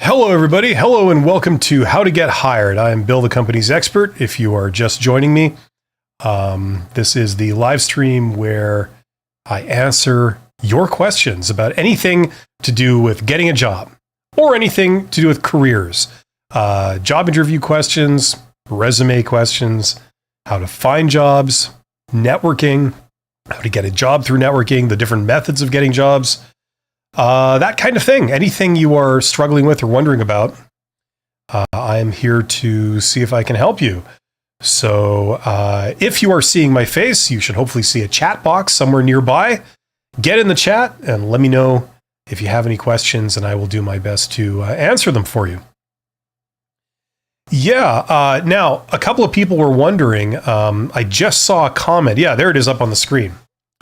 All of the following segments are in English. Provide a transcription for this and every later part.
Hello, everybody. Hello, and welcome to How to Get Hired. I am Bill, the company's expert. If you are just joining me, this is the live stream where I answer your questions about anything to do with getting a job or anything to do with careers, job interview questions, resume questions, how to find jobs, networking, how to get a job through networking, the different methods of getting jobs. That kind of thing. Anything you are struggling with or wondering about, I am here to see if I can help you. So if you are seeing my face, you should hopefully see a chat box somewhere nearby. Get in the chat and let me know if you have any questions, and I will do my best to answer them for you. Yeah, now, a couple of people were wondering, I just saw a comment. Yeah, there it is up on the screen,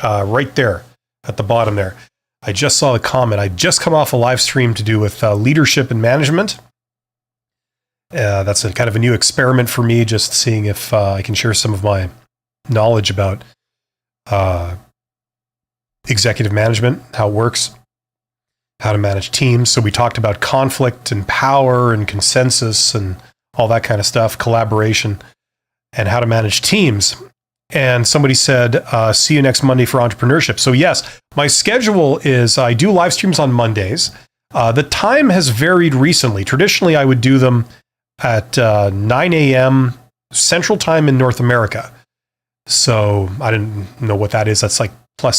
right there at the bottom there. I just saw the comment. I just come off a live stream to do with leadership and management. That's a kind of a new experiment for me, just seeing if I can share some of my knowledge about executive management, how it works, how to manage teams. So we talked about conflict and power and consensus and all that kind of stuff, collaboration, and how to manage teams. And somebody said, see you next Monday for entrepreneurship. So yes, my schedule is I do live streams on Mondays. The time has varied recently. Traditionally, I would do them at 9 a.m. Central Time in North America. So I didn't know what that is. That's like +6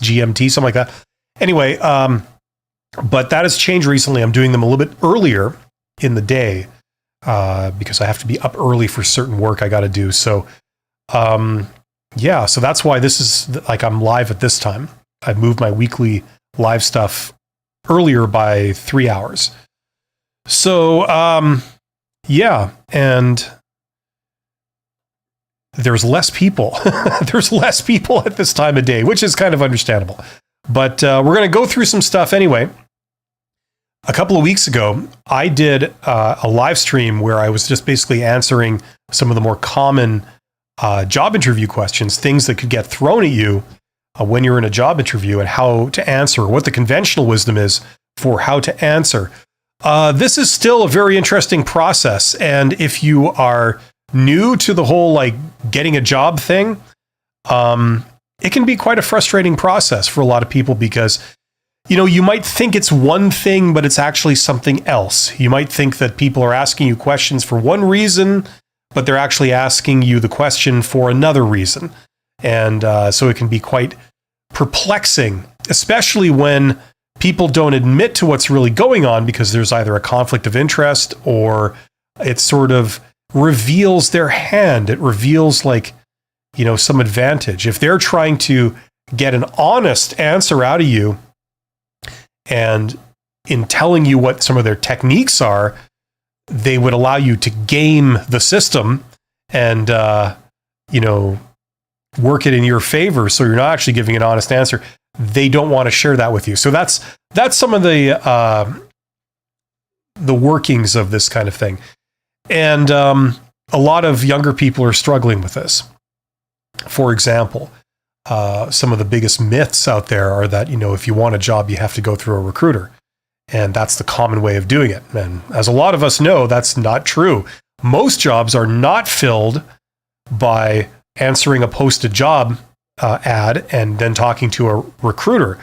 GMT, something like that. Anyway, but that has changed recently. I'm doing them a little bit earlier in the day because I have to be up early for certain work I got to do. So yeah, so that's why this is like I'm live at this time. I've moved my weekly live stuff earlier by 3 hours. So yeah, and there's less people. There's less people at this time of day, which is kind of understandable. But we're going to go through some stuff anyway. A couple of weeks ago, I did a live stream where I was just basically answering some of the more common job interview questions, things that could get thrown at you when you're in a job interview, and how to answer, what the conventional wisdom is for how to answer. This is still a very interesting process. And if you are new to the whole like getting a job thing, it can be quite a frustrating process for a lot of people because, you know, you might think it's one thing, but it's actually something else. You might think that people are asking you questions for one reason, but they're actually asking you the question for another reason. And so it can be quite perplexing, especially when people don't admit to what's really going on because there's either a conflict of interest or it sort of reveals their hand. It reveals like, you know, some advantage. If they're trying to get an honest answer out of you and in telling you what some of their techniques are, they would allow you to game the system and, you know, work it in your favor. So you're not actually giving an honest answer. They don't want to share that with you. So that's some of the workings of this kind of thing. And a lot of younger people are struggling with this. For example, some of the biggest myths out there are that, you know, if you want a job, you have to go through a recruiter. And that's the common way of doing it. And as a lot of us know, that's not true. Most jobs are not filled by answering a posted job ad and then talking to a recruiter.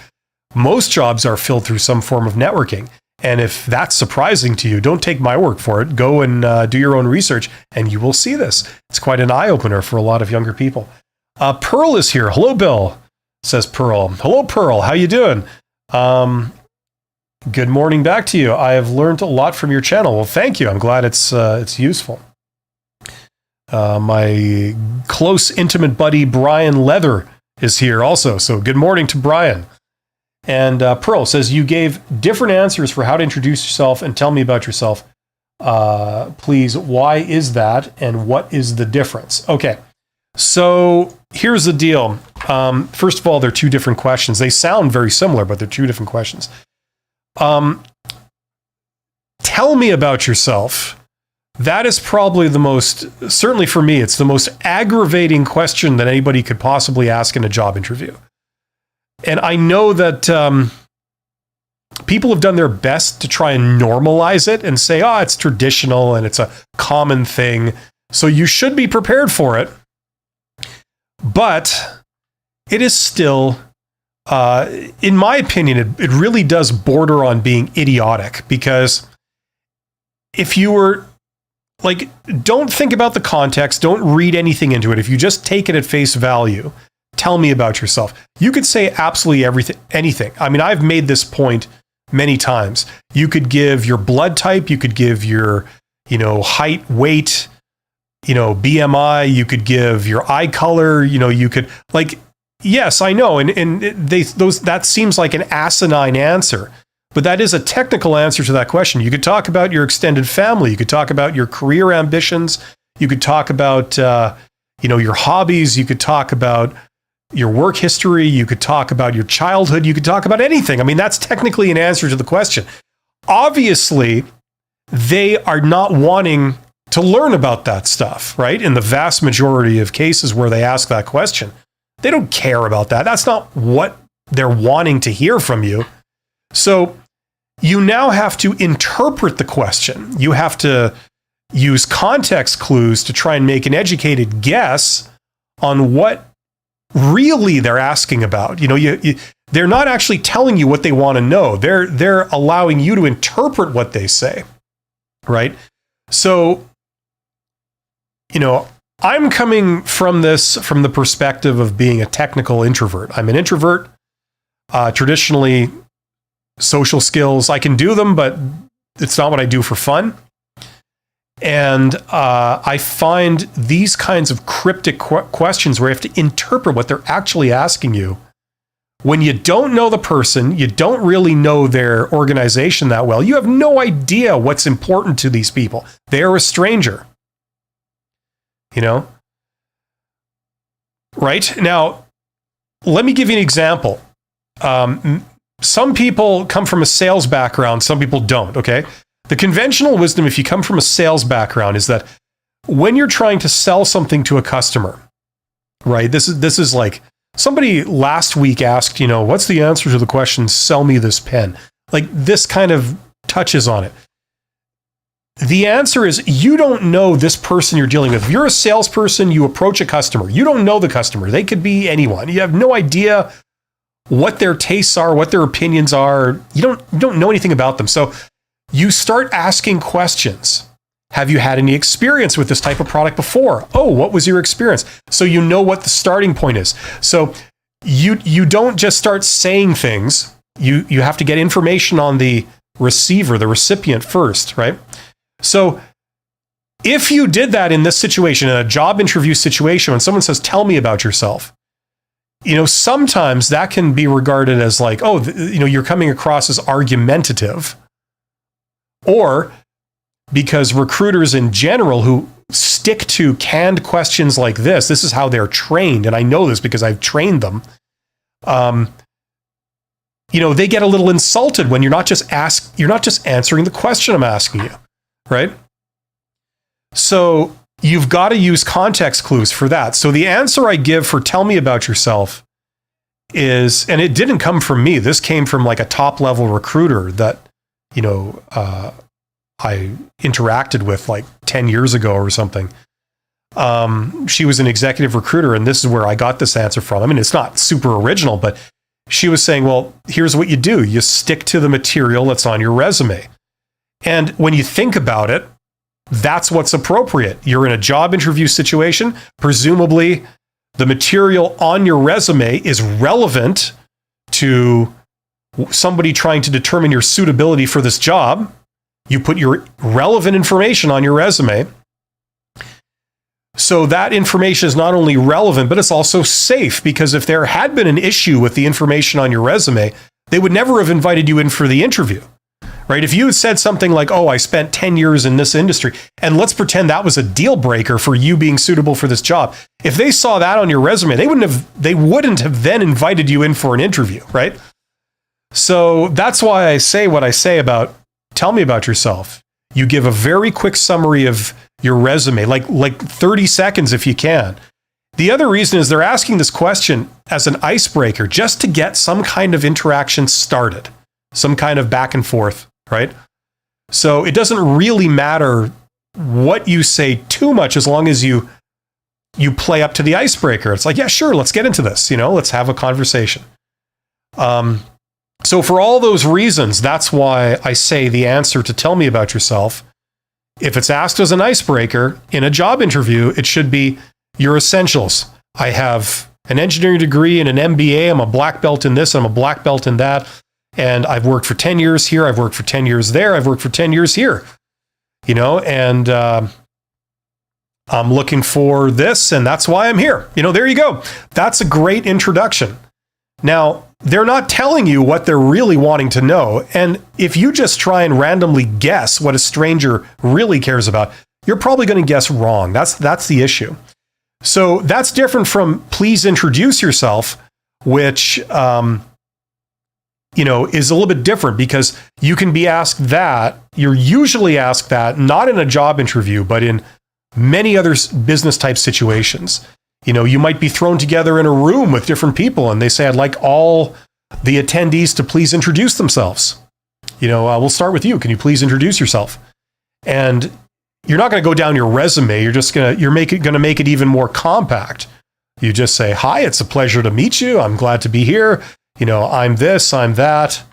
Most jobs are filled through some form of networking. And if that's surprising to you, don't take my word for it. Go and do your own research and you will see this. It's quite an eye-opener for a lot of younger people. Pearl is here. Hello, Bill, says Pearl. Hello, Pearl. How you doing? Good morning back to you. I have learned a lot from your channel. Well, thank you. I'm glad it's useful. My close, intimate buddy, Brian Leather, is here also. So good morning to Brian. And Pearl says, you gave different answers for how to introduce yourself and tell me about yourself. Please, why is that? And what is the difference? Okay. So here's the deal. First of all, they're two different questions. They sound very similar, but they're two different questions. Tell me about yourself. That is probably the most, certainly for me, it's the most aggravating question that anybody could possibly ask in a job interview. And I know that people have done their best to try and normalize it and say, oh, it's traditional and it's a common thing, so you should be prepared for it. But it is still, in my opinion, it really does border on being idiotic, because if you were like, don't think about the context, don't read anything into it. If you just take it at face value, tell me about yourself. You could say absolutely anything. I mean, I've made this point many times. You could give your blood type, you could give your, height, weight, BMI, you could give your eye color, you could, like, yes, I know. And that seems like an asinine answer, but that is a technical answer to that question. You could talk about your extended family. You could talk about your career ambitions. You could talk about, your hobbies. You could talk about your work history. You could talk about your childhood. You could talk about anything. I mean, that's technically an answer to the question. Obviously, they are not wanting to learn about that stuff, right? In the vast majority of cases where they ask that question, they don't care about that. That's not what they're wanting to hear from you. So you now have to interpret the question. You have to use context clues to try and make an educated guess on what really they're asking about. They're not actually telling you what they want to know. They're allowing you to interpret what they say, right? So, I'm coming from the perspective of being a technical introvert. I'm an introvert. Traditionally, social skills, I can do them, but it's not what I do for fun. And I find these kinds of cryptic questions where you have to interpret what they're actually asking you. When you don't know the person, you don't really know their organization that well, you have no idea what's important to these people. They're a stranger. Right? Now, let me give you an example. Some people come from a sales background, some people don't, okay? The conventional wisdom, if you come from a sales background, is that when you're trying to sell something to a customer, right? This is like, somebody last week asked, what's the answer to the question, sell me this pen? Like, this kind of touches on it. The answer is, you don't know this person you're dealing with. If you're a salesperson, you approach a customer. You don't know the customer. They could be anyone. You have no idea what their tastes are, what their opinions are. You don't know anything about them. So you start asking questions. Have you had any experience with this type of product before? Oh, what was your experience? So you know what the starting point is. So you don't just start saying things. You have to get information on the receiver, the recipient first, right? So if you did that in this situation, in a job interview situation, when someone says, tell me about yourself, sometimes that can be regarded as like, oh, you're coming across as argumentative. Or because recruiters in general who stick to canned questions like this is how they're trained. And I know this because I've trained them. They get a little insulted when you're not just answering the question I'm asking you. Right? So you've got to use context clues for that. So the answer I give for tell me about yourself is, and it didn't come from me, this came from like a top level recruiter that, I interacted with like 10 years ago or something. She was an executive recruiter, and this is where I got this answer from. I mean, it's not super original, but she was saying, well, here's what you do. You stick to the material that's on your resume. And when you think about it, that's what's appropriate. You're in a job interview situation. Presumably, the material on your resume is relevant to somebody trying to determine your suitability for this job. You put your relevant information on your resume. So that information is not only relevant, but it's also safe, because if there had been an issue with the information on your resume, they would never have invited you in for the interview. Right? If you had said something like, oh, I spent 10 years in this industry, and let's pretend that was a deal breaker for you being suitable for this job. If they saw that on your resume, they wouldn't have then invited you in for an interview, right? So that's why I say what I say about tell me about yourself. You give a very quick summary of your resume, like 30 seconds if you can. The other reason is they're asking this question as an icebreaker just to get some kind of interaction started. some kind of back and forth, right? So it doesn't really matter what you say too much as long as you play up to the icebreaker. It's like, yeah, sure, let's get into this, let's have a conversation. So for all those reasons, that's why I say the answer to tell me about yourself, if it's asked as an icebreaker in a job interview, it should be your essentials. I have an engineering degree and an MBA. I'm a black belt in this. I'm a black belt in that. And I've worked for 10 years here. I've worked for 10 years there. I've worked for 10 years here, and I'm looking for this, and that's why I'm here. There you go. That's a great introduction. Now, they're not telling you what they're really wanting to know. And if you just try and randomly guess what a stranger really cares about, you're probably going to guess wrong. That's the issue. So that's different from please introduce yourself, which, is a little bit different because you can be asked that. You're usually asked that not in a job interview, but in many other business type situations. You might be thrown together in a room with different people and they say, I'd like all the attendees to please introduce themselves. We'll start with you. Can you please introduce yourself? And you're not going to go down your resume. You're just going to make it even more compact. You just say, hi, it's a pleasure to meet you. I'm glad to be here. I'm this, I'm that.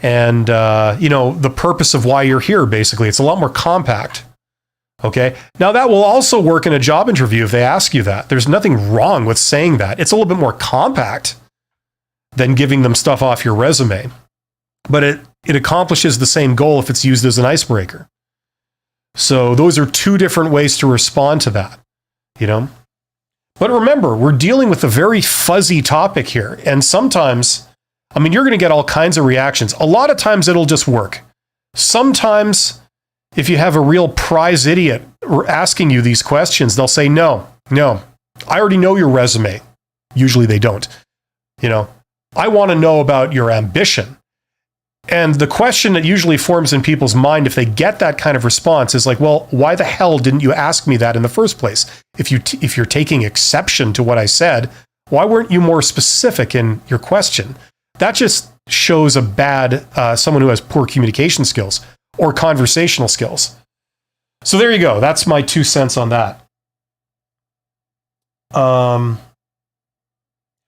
And, the purpose of why you're here, basically, it's a lot more compact. Okay. Now that will also work in a job interview if they ask you that. There's nothing wrong with saying that. It's a little bit more compact than giving them stuff off your resume. But it accomplishes the same goal if it's used as an icebreaker. So those are two different ways to respond to that, But remember, we're dealing with a very fuzzy topic here. And sometimes, you're going to get all kinds of reactions. A lot of times it'll just work. Sometimes if you have a real prize idiot asking you these questions, they'll say, no, I already know your resume. Usually they don't. I want to know about your ambition. And the question that usually forms in people's mind if they get that kind of response is like, well, why the hell didn't you ask me that in the first place? If you're taking exception to what I said, why weren't you more specific in your question? That just shows a bad, someone who has poor communication skills or conversational skills. So there you go. That's my 2 cents on that.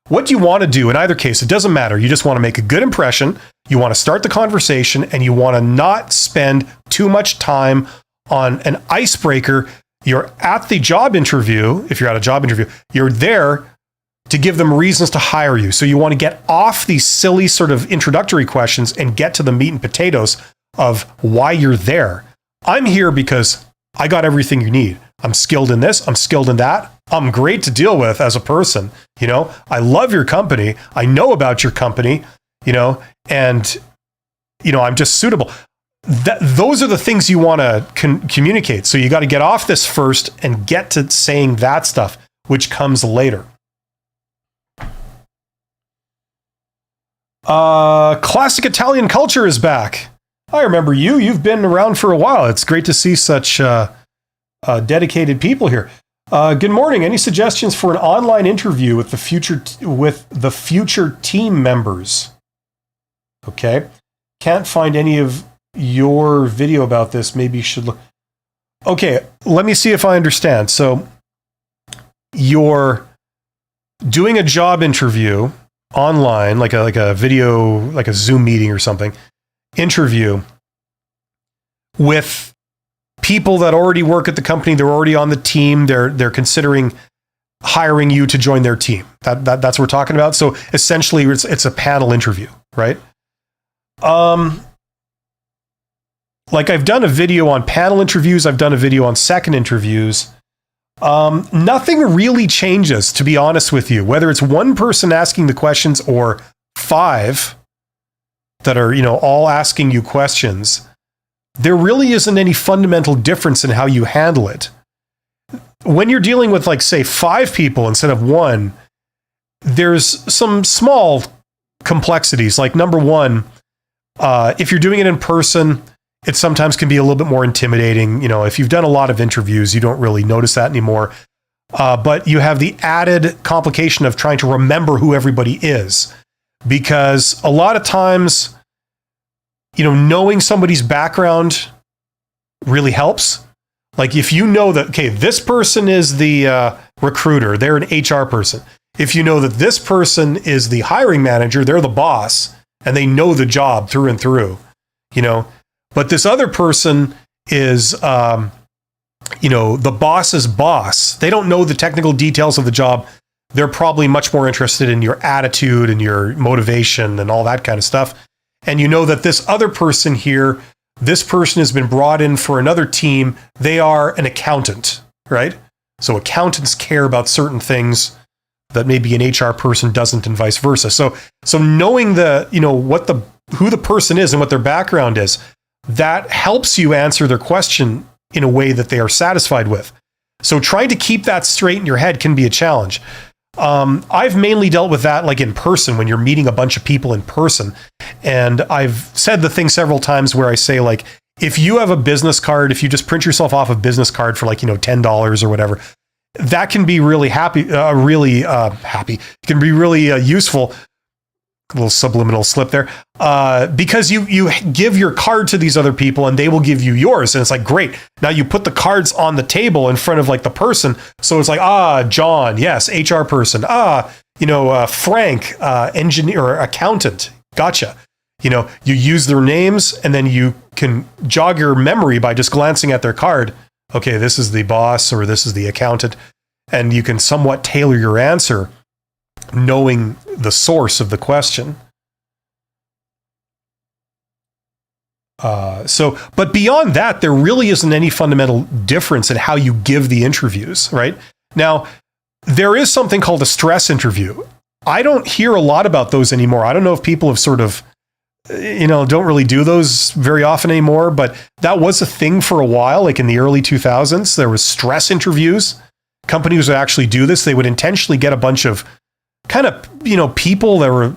What do you want to do in either case? It doesn't matter. You just want to make a good impression. You want to start the conversation and you want to not spend too much time on an icebreaker. You're at the job interview. If you're at a job interview, you're there to give them reasons to hire you. So you want to get off these silly sort of introductory questions and get to the meat and potatoes of why you're there. I'm here because I got everything you need. I'm skilled in this. I'm skilled in that. I'm great to deal with as a person. I love your company. I know about your company, and, I'm just suitable. Those are the things you want to communicate. So you got to get off this first and get to saying that stuff, which comes later. Classic Italian culture is back. I remember you. You've been around for a while. It's great to see such dedicated people here. Good morning. Any suggestions for an online interview with the future team members? Okay. Can't find any of your video about this. Maybe you should look. Okay. Let me see if I understand. So you're doing a job interview online, like a video, like a Zoom meeting or something, interview with people that already work at the company. They're already on the team. They're considering hiring you to join their team. That's what we're talking about. So essentially it's a panel interview, right? Like I've done a video on panel interviews. I've done a video on second interviews. Nothing really changes, to be honest with you, whether it's one person asking the questions or 5 that are, all asking you questions. There really isn't any fundamental difference in how you handle it. When you're dealing with, like, say, 5 people instead of 1, there's some small complexities. Like, number 1, if you're doing it in person, it sometimes can be a little bit more intimidating. If you've done a lot of interviews, you don't really notice that anymore. But you have the added complication of trying to remember who everybody is. Because a lot of times knowing somebody's background really helps. Like if you know that, okay, this person is the recruiter, they're an HR person. If you know that this person is the hiring manager, they're the boss, and they know the job through and through, But this other person is, the boss's boss. They don't know the technical details of the job. They're probably much more interested in your attitude and your motivation and all that kind of stuff. And you know that this other person here, this person has been brought in for another team. They are an accountant, right? So accountants care about certain things that maybe an HR person doesn't, and vice versa. So knowing who the person is and what their background is, that helps you answer their question in a way that they are satisfied with. So trying to keep that straight in your head can be a challenge. I've mainly dealt with that like in person, when you're meeting a bunch of people in person. And I've said the thing several times where I say, like, if you have a business card, if you just print yourself off a business card for like, $10 or whatever, that can be really happy. It can be really useful. A little subliminal slip there, because you give your card to these other people and they will give you yours. And it's like, great. Now you put the cards on the table in front of like the person. So it's like, John, yes, HR person. Frank, engineer or accountant. Gotcha. You use their names and then you can jog your memory by just glancing at their card. Okay, this is the boss or this is the accountant. And you can somewhat tailor your answer knowing the source of the question. But beyond that, there really isn't any fundamental difference in how you give the interviews, right? Now, there is something called a stress interview. I don't hear a lot about those anymore. I don't know if people have sort of, don't really do those very often anymore, but that was a thing for a while, like in the early 2000s. There was stress interviews. Companies would actually do this. They would intentionally get a bunch of kind of, people that were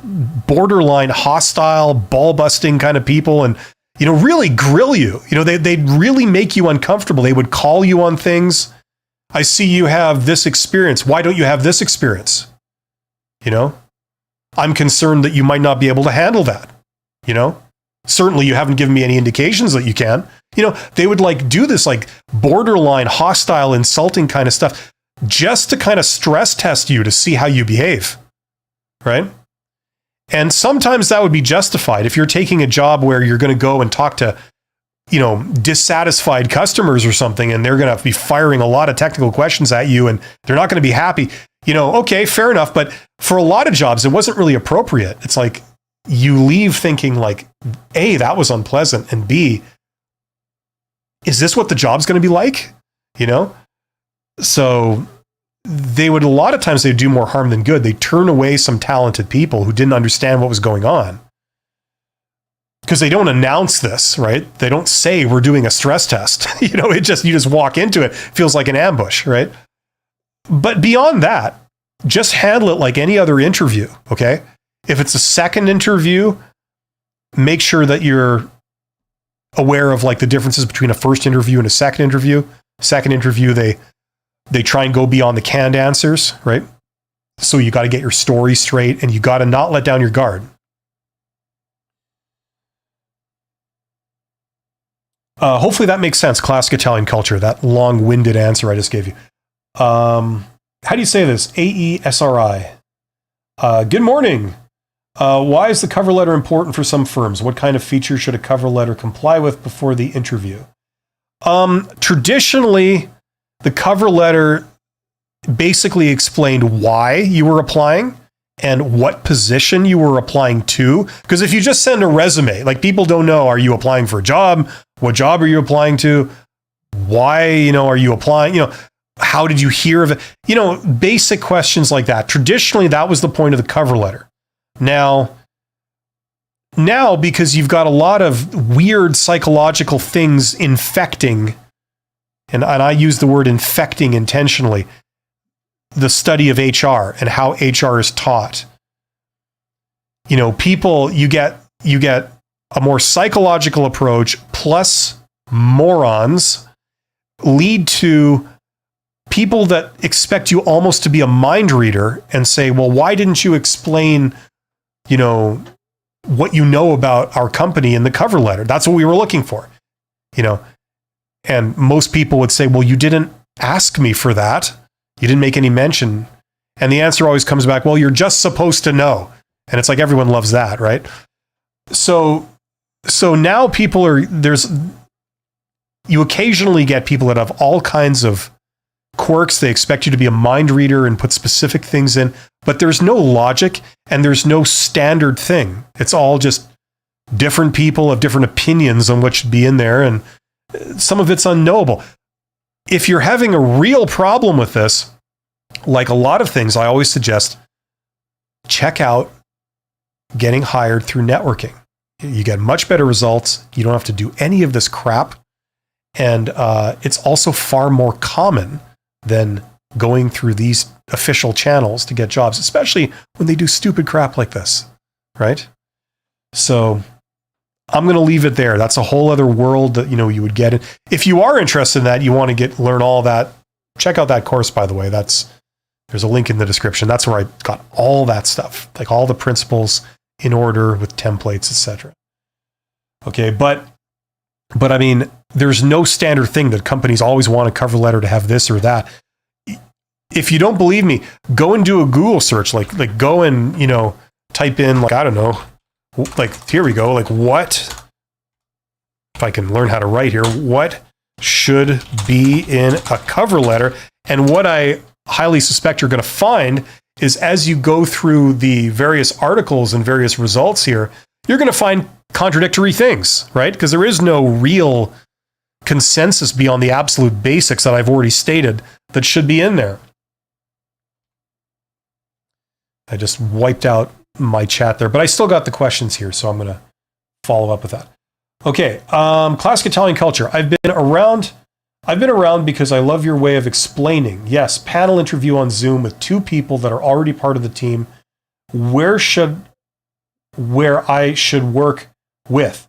borderline hostile, ball busting kind of people and, really grill you. They'd really make you uncomfortable. They would call you on things. I see you have this experience. Why don't you have this experience? I'm concerned that you might not be able to handle that. Certainly you haven't given me any indications that you can. They would like do this like borderline hostile, insulting kind of stuff just to kind of stress test you to see how you behave, right? And sometimes that would be justified if you're taking a job where you're going to go and talk to, dissatisfied customers or something, and they're going to be firing a lot of technical questions at you and they're not going to be happy. Okay, fair enough. But for a lot of jobs, it wasn't really appropriate. It's like you leave thinking like, A, that was unpleasant, and B, is this what the job's going to be like? So a lot of times they do more harm than good. They turn away some talented people who didn't understand what was going on. Because they don't announce this, right? They don't say we're doing a stress test. You just walk into it. Feels like an ambush, right? But beyond that, just handle it like any other interview, okay? If it's a second interview, make sure that you're aware of like the differences between a first interview and a second interview. Second interview, they try and go beyond the canned answers, right? So you got to get your story straight and you got to not let down your guard. Hopefully that makes sense. Classic Italian culture, that long-winded answer I just gave you. How do you say this? AESRI. Good morning. Why is the cover letter important for some firms? What kind of features should a cover letter comply with before the interview? Traditionally, the cover letter basically explained why you were applying and what position you were applying to. Because if you just send a resume, like people don't know, are you applying for a job? What job are you applying to? Why, are you applying? How did you hear of it? Basic questions like that. Traditionally, that was the point of the cover letter. Now, because you've got a lot of weird psychological things infecting, and I use the word infecting intentionally, the study of HR and how HR is taught. People, you get a more psychological approach plus morons lead to people that expect you almost to be a mind reader and say, well, why didn't you explain, what you know about our company in the cover letter. That's what we were looking for, you know. And most people would say, well, you didn't ask me for that. You didn't make any mention. And the answer always comes back, well, you're just supposed to know. And it's like, everyone loves that, right? So now you occasionally get people that have all kinds of quirks. They expect you to be a mind reader and put specific things in, but there's no logic and there's no standard thing. It's all just different people have different opinions on what should be in there, and some of it's unknowable. If you're having a real problem with this, like a lot of things, I always suggest check out getting hired through networking. You get much better results. You don't have to do any of this crap. And it's also far more common than going through these official channels to get jobs, especially when they do stupid crap like this, right? So I'm going to leave it there. That's a whole other world that, you know, you would get in. If you are interested in that, you want to learn all that, check out that course, by the way. There's a link in the description. That's where I got all that stuff, like all the principles in order with templates, etc. Okay, but I mean, there's no standard thing that companies always want a cover letter to have this or that. If you don't believe me, go and do a Google search, like go and, you know, type in, like, I don't know, like, here we go, like, what, if I can learn how to write here, what should be in a cover letter? And what I highly suspect you're going to find is, as you go through the various articles and various results here, you're going to find contradictory things, right? Because there is no real consensus beyond the absolute basics that I've already stated that should be in there. I just wiped out my chat there, but I still got the questions here, so I'm going to follow up with that. Okay, classic Italian culture. I've been around because I love your way of explaining. Yes, panel interview on Zoom with two people that are already part of the team. Where I should work with,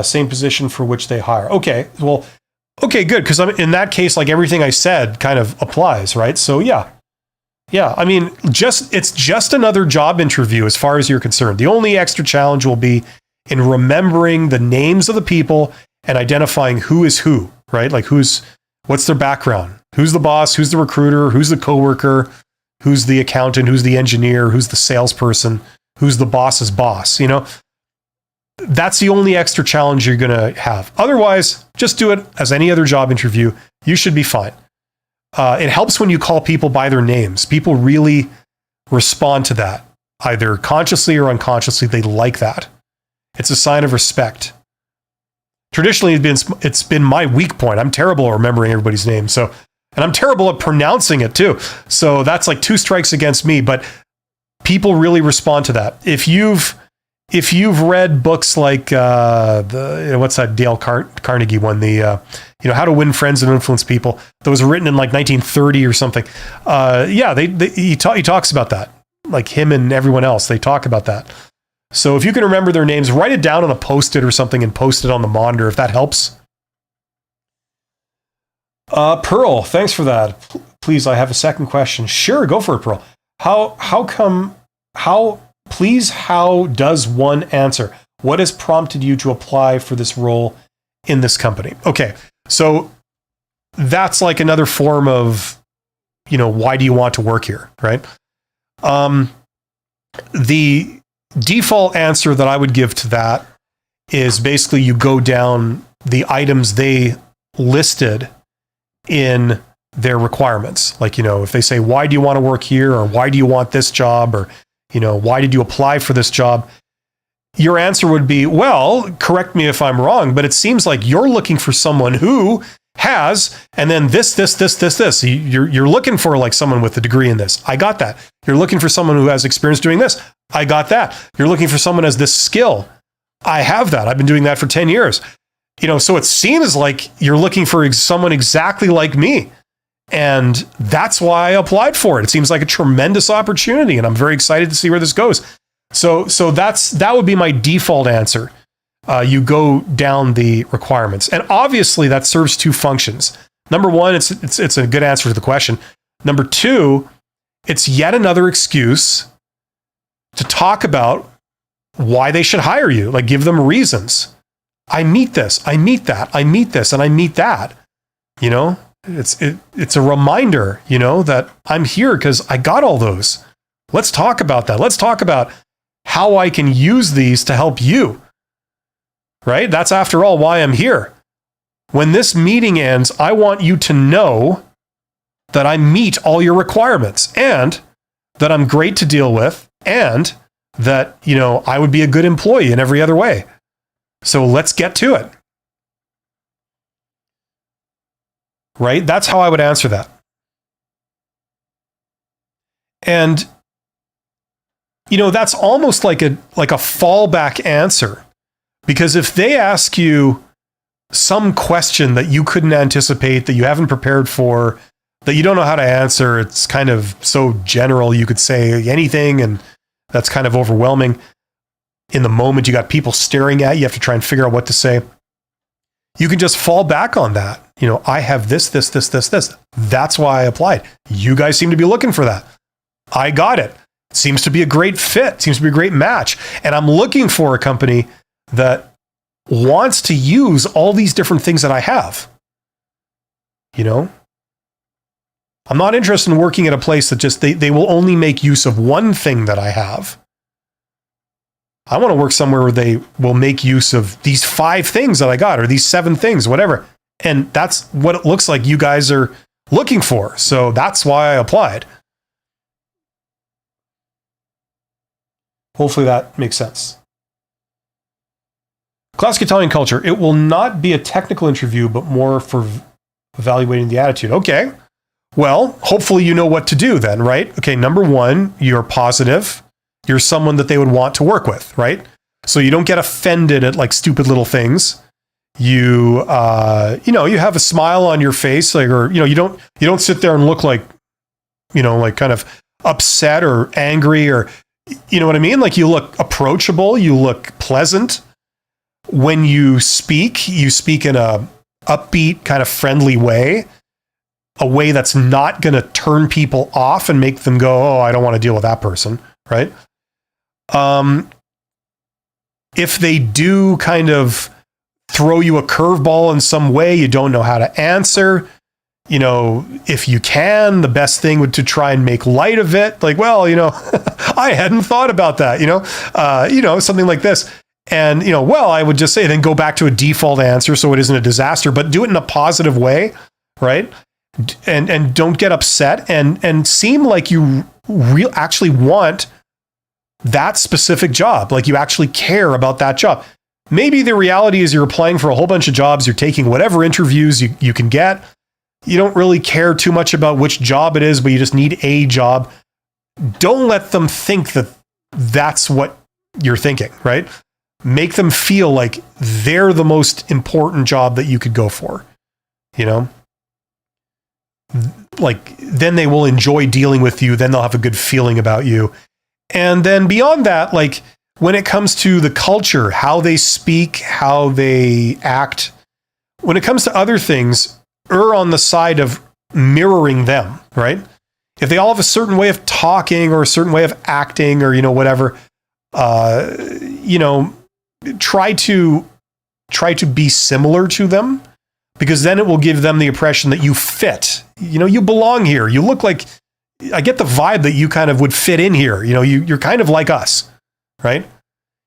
same position for which they hire. Okay, well, okay, good, because in that case, like, everything I said kind of applies, right? So yeah. I mean, it's just another job interview as far as you're concerned. The only extra challenge will be in remembering the names of the people and identifying who is who, right? Like, what's their background? Who's the boss? Who's the recruiter? Who's the coworker? Who's the accountant? Who's the engineer? Who's the salesperson? Who's the boss's boss? You know, that's the only extra challenge you're going to have. Otherwise, just do it as any other job interview. You should be fine. It helps when you call people by their names. People really respond to that, either consciously or unconsciously. They like that. It's a sign of respect. Traditionally, it's been my weak point. I'm terrible at remembering everybody's name. And I'm terrible at pronouncing it too. So that's like 2 strikes against me. But people really respond to that. If you've read books like what's that Dale Carnegie one, How to Win Friends and Influence People, that was written in like 1930 or something. He talks about that. Like, him and everyone else, they talk about that. So if you can remember their names, write it down on a Post-it or something and post it on the monitor if that helps. Pearl, thanks for that. Please, I have a second question. Sure, go for it, Pearl. How does one answer? What has prompted you to apply for this role in this company? Okay, so that's like another form of, why do you want to work here, right? The default answer that I would give to that is basically you go down the items they listed in their requirements. Like, if they say, why do you want to work here? Or why do you want this job? Or, why did you apply for this job? Your answer would be, well, correct me if I'm wrong, but it seems like you're looking for someone who has, and then this. You're looking for like someone with a degree in this. I got that. You're looking for someone who has experience doing this. I got that. You're looking for someone who has this skill. I have that. I've been doing that for 10 years. So it seems like you're looking for someone exactly like me. And that's why I applied for it. It seems like a tremendous opportunity, and I'm very excited to see where this goes. So that would be my default answer. You go down the requirements, and obviously that serves 2 functions. Number one, it's a good answer to the question. Number 2, it's yet another excuse to talk about why they should hire you. Like, give them reasons. I meet this, I meet that, I meet this, and I meet that. You know, it's a reminder, you know, that I'm here because I got all those. Let's talk about that. Let's talk about how I can use these to help you. Right? That's, after all, why I'm here. When this meeting ends, I want you to know that I meet all your requirements and that I'm great to deal with and that, you know, I would be a good employee in every other way. So let's get to it. Right? That's how I would answer that. And, you know, that's almost like a fallback answer. Because if they ask you some question that you couldn't anticipate, that you haven't prepared for, that you don't know how to answer, it's kind of so general, you could say anything, and that's kind of overwhelming. In the moment, you got people staring at you, you have to try and figure out what to say. You can just fall back on that. You know, I have this. That's why I applied. You guys seem to be looking for that. I got it. Seems to be a great fit, seems to be a great match. And I'm looking for a company that wants to use all these different things that I have. You know, I'm not interested in working at a place that just, they will only make use of one thing that I have. I want to work somewhere where they will make use of these 5 things that I got, or these 7 things, whatever. And that's what it looks like you guys are looking for. So that's why I applied. Hopefully that makes sense. Classic Italian culture. It will not be a technical interview, but more for evaluating the attitude. Okay. Well, hopefully you know what to do then, right? Okay, number 1, you're positive. You're someone that they would want to work with, right? So you don't get offended at like stupid little things. You, you know, you have a smile on your face, like, or, you know, you don't sit there and look like, you know, like kind of upset or angry, or, you know what I mean? Like, you look approachable, you look pleasant. When you speak in a upbeat, kind of friendly way, a way that's not going to turn people off and make them go, oh, I don't want to deal with that person, right? If they do kind of throw you a curveball in some way, you don't know how to answer, you know, if you can, the best thing would to try and make light of it. Like, well, you know, I hadn't thought about that, you know, something like this. And, you know, well, I would just say, then go back to a default answer so it isn't a disaster, but do it in a positive way, right? And don't get upset, and seem like you actually want that specific job. Like, you actually care about that job. Maybe the reality is you're applying for a whole bunch of jobs. You're taking whatever interviews you can get. You don't really care too much about which job it is, but you just need a job. Don't let them think that that's what you're thinking, right? Make them feel like they're the most important job that you could go for, you know? Like, then they will enjoy dealing with you. Then they'll have a good feeling about you. And then beyond that, like, when it comes to the culture, how they speak, how they act, when it comes to other things, err on the side of mirroring them, right? If they all have a certain way of talking or a certain way of acting, or, you know, whatever, you know, try to be similar to them, because then it will give them the impression that you fit. You know, you belong here. You look like, I get the vibe that you kind of would fit in here. You know, you're kind of like us, right?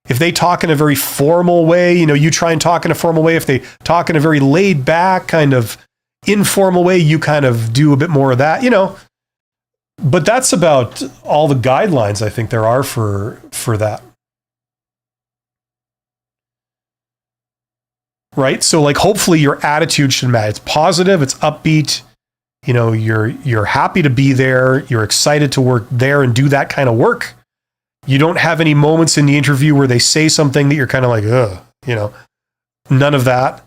If they talk in a very formal way, you know, you try and talk in a formal way. If they talk in a very laid back, kind of informal way, you kind of do a bit more of that, you know. But that's about all the guidelines I think there are for that. Right? So, like, hopefully your attitude should match. It's positive, it's upbeat. You know, you're happy to be there. You're excited to work there and do that kind of work. You don't have any moments in the interview where they say something that you're kind of like, ugh, you know, none of that.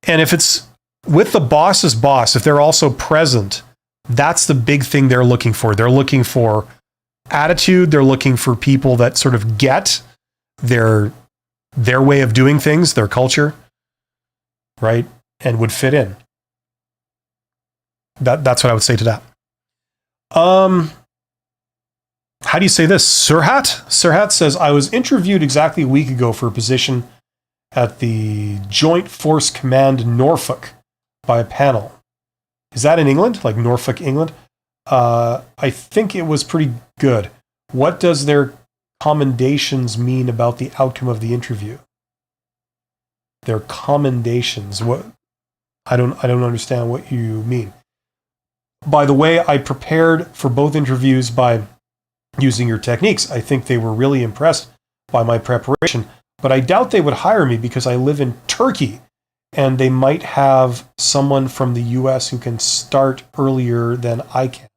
And if it's with the boss's boss, if they're also present, that's the big thing they're looking for. They're looking for attitude. They're looking for people that sort of get their way of doing things, their culture, right? And would fit in. That's what I would say to that. How do you say this? Surhat? Surhat says, I was interviewed exactly a week ago for a position at the Joint Force Command Norfolk by a panel. Is that in England? Like Norfolk, England? I think it was pretty good. What does their commendations mean about the outcome of the interview? Their commendations. What? I don't understand what you mean. By the way, I prepared for both interviews by using your techniques. I think they were really impressed by my preparation, but I doubt they would hire me because I live in Turkey and they might have someone from the US who can start earlier than I can.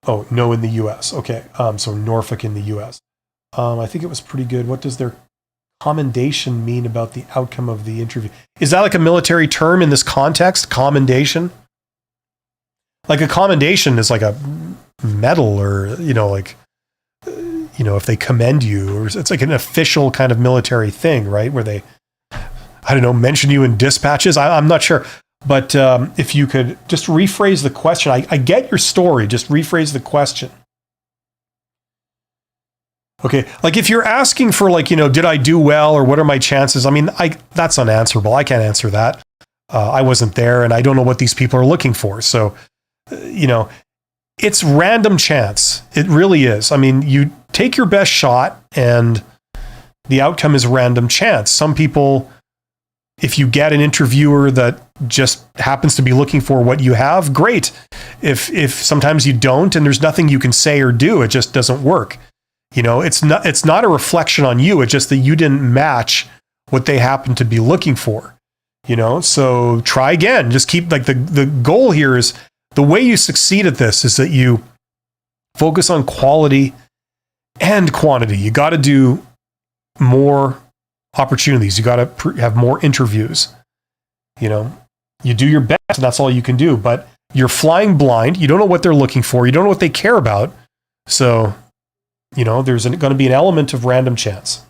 Oh, no, in the US. Okay. So Norfolk in the US. I think it was pretty good. What does their commendation mean about the outcome of the interview? Is that like a military term in this context? Commendation? Like a commendation is like a medal or, if they commend you, or it's like an official kind of military thing, right? Where they, mention you in dispatches. I'm not sure. But if you could just rephrase the question. I get your story. Just rephrase the question. Okay. Like if you're asking for did I do well or what are my chances? I mean, that's unanswerable. I can't answer that. I wasn't there and I don't know what these people are looking for. So, it's random chance. It really is. I mean, you take your best shot and the outcome is random chance. Some people, if you get an interviewer that just happens to be looking for what you have, great. If sometimes you don't and there's nothing you can say or do, it just doesn't work. It's not a reflection on you. It's just that you didn't match what they happen to be looking for. So try again. Just keep the goal here is the way you succeed at this is that you focus on quality and quantity. You got to do more opportunities. You got to have more interviews. You do your best and that's all you can do, but you're flying blind. You don't know what they're looking for. You don't know what they care about. So, there's going to be an element of random chance.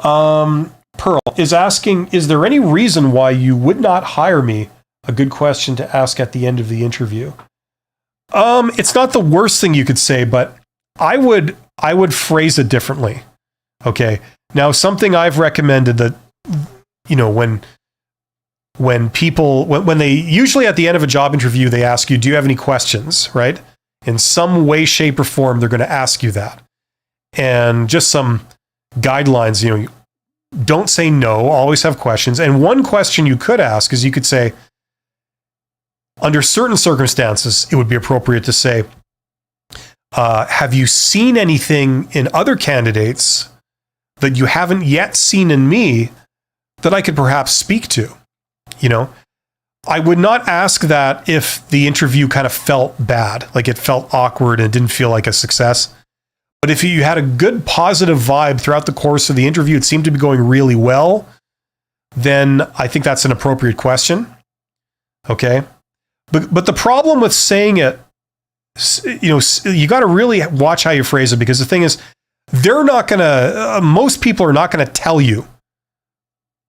Pearl is asking, is there any reason why you would not hire me? A good question to ask at the end of the interview. It's not the worst thing you could say, but I would phrase it differently. Okay. Now, something I've recommended that, when people, when they usually at the end of a job interview, they ask you, do you have any questions? Right? In some way, shape or form, they're going to ask you that. And just some guidelines, don't say no, always have questions. And one question you could ask is you could say, under certain circumstances, it would be appropriate to say, have you seen anything in other candidates that you haven't yet seen in me that I could perhaps speak to? I would not ask that if the interview kind of felt bad, like it felt awkward and it didn't feel like a success. But if you had a good positive vibe throughout the course of the interview, it seemed to be going really well, then I think that's an appropriate question. Okay. But the problem with saying it, you got to really watch how you phrase it, because the thing is, they're not going to, most people are not going to tell you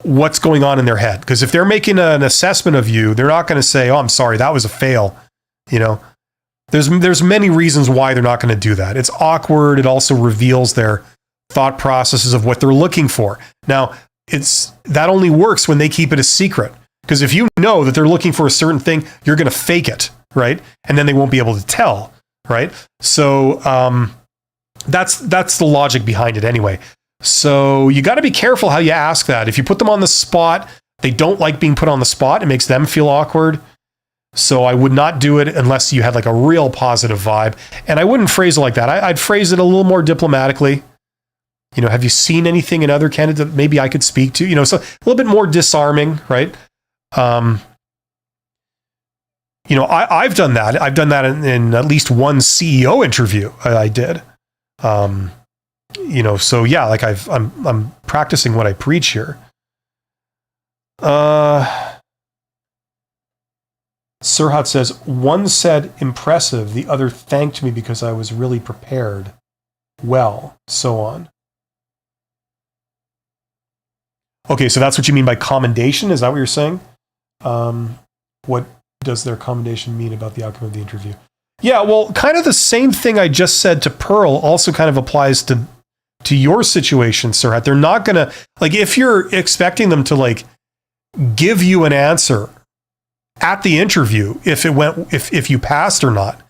what's going on in their head. Because if they're making an assessment of you, they're not going to say, oh, I'm sorry, that was a fail. There's many reasons why they're not going to do that. It's awkward. It also reveals their thought processes of what they're looking for. Now, that only works when they keep it a secret. Because if you know that they're looking for a certain thing, you're going to fake it, right? And then they won't be able to tell, right? So that's the logic behind it anyway. So you got to be careful how you ask that. If you put them on the spot, they don't like being put on the spot. It makes them feel awkward. So I would not do it unless you had like a real positive vibe. And I wouldn't phrase it like that. I'd phrase it a little more diplomatically. Have you seen anything in other candidates that maybe I could speak to? So a little bit more disarming, right? I've done that. I've done that in at least one CEO interview I did. So yeah, like I'm practicing what I preach here. Sirhat says, one said impressive, the other thanked me because I was really prepared. Well, so on. Okay, so that's what you mean by commendation? Is that what you're saying? What does their commendation mean about the outcome of the interview? Yeah, well, kind of the same thing I just said to Pearl also kind of applies to your situation, Sirhat. They're not going to, like, if you're expecting them to, like, give you an answer at the interview, if you passed or not,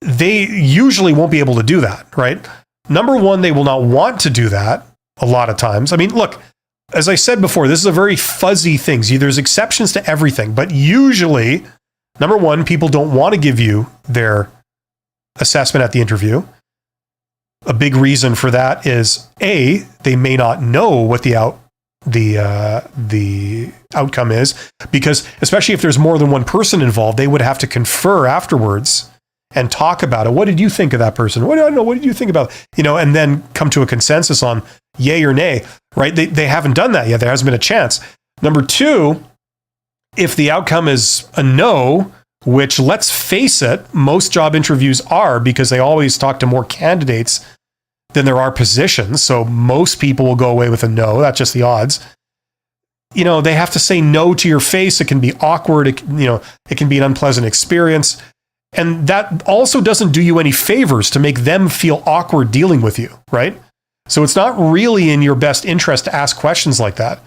they usually won't be able to do that, right? Number one, they will not want to do that a lot of times. I mean, look, as I said before, this is a very fuzzy thing. There's exceptions to everything, but usually, number one, people don't want to give you their assessment at the interview. A big reason for that is A, they may not know what the outcome is, because especially if there's more than one person involved, they would have to confer afterwards and talk about it. What did you think of that person? What did you think about, and then come to a consensus on yay or nay, right? They haven't done that yet. There hasn't been a chance. Number two, if the outcome is a no, which, let's face it, most job interviews are, because they always talk to more candidates than there are positions. So most people will go away with a no. That's just the odds. They have to say no to your face. It can be awkward. It can be an unpleasant experience. And that also doesn't do you any favors to make them feel awkward dealing with you, right? So it's not really in your best interest to ask questions like that,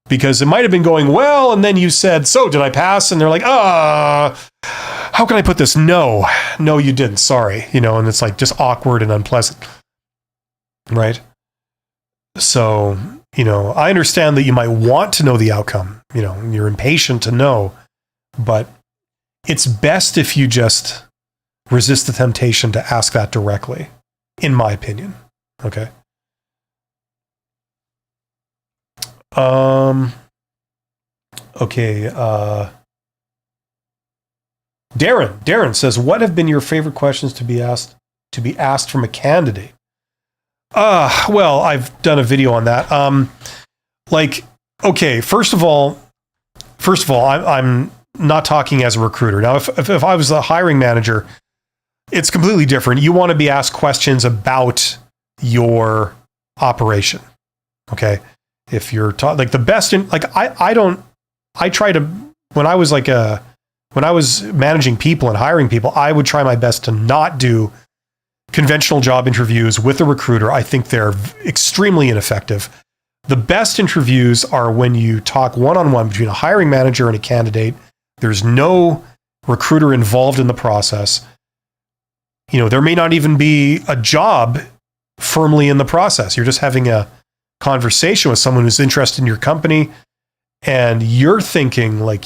because it might have been going well, and then you said, so did I pass? And they're like, how can I put this? No, you didn't. Sorry. And it's like just awkward and unpleasant, right? So, I understand that you might want to know the outcome, you're impatient to know, but it's best if you just resist the temptation to ask that directly, in my opinion. Okay. Okay. Darren says, what have been your favorite questions to be asked from a candidate? Well, I've done a video on that. Okay, first of all, I'm not talking as a recruiter. Now, if I was a hiring manager, it's completely different. You want to be asked questions about your operation. Okay. If you're like the best in, like, I try to, when I was managing people and hiring people, I would try my best to not do conventional job interviews with a recruiter. I think they're extremely ineffective. The best interviews are when you talk one-on-one between a hiring manager and a candidate. There's no recruiter involved in the process. There may not even be a job firmly in the process. You're just having a conversation with someone who's interested in your company, and you're thinking like,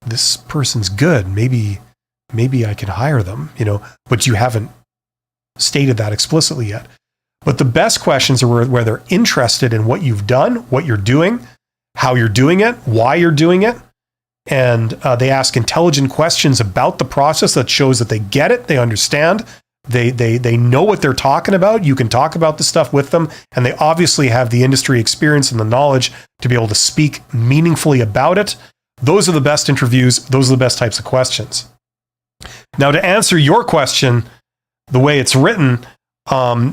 this person's good. Maybe I can hire them, but you haven't stated that explicitly yet. But the best questions are where they're interested in what you've done, what you're doing, how you're doing it, why you're doing it. And they ask intelligent questions about the process that shows that they get it, they understand, they know what they're talking about. You can talk about the stuff with them, and they obviously have the industry experience and the knowledge to be able to speak meaningfully about it. Those are the best interviews. Those are the best types of questions. Now, to answer your question, the way it's written,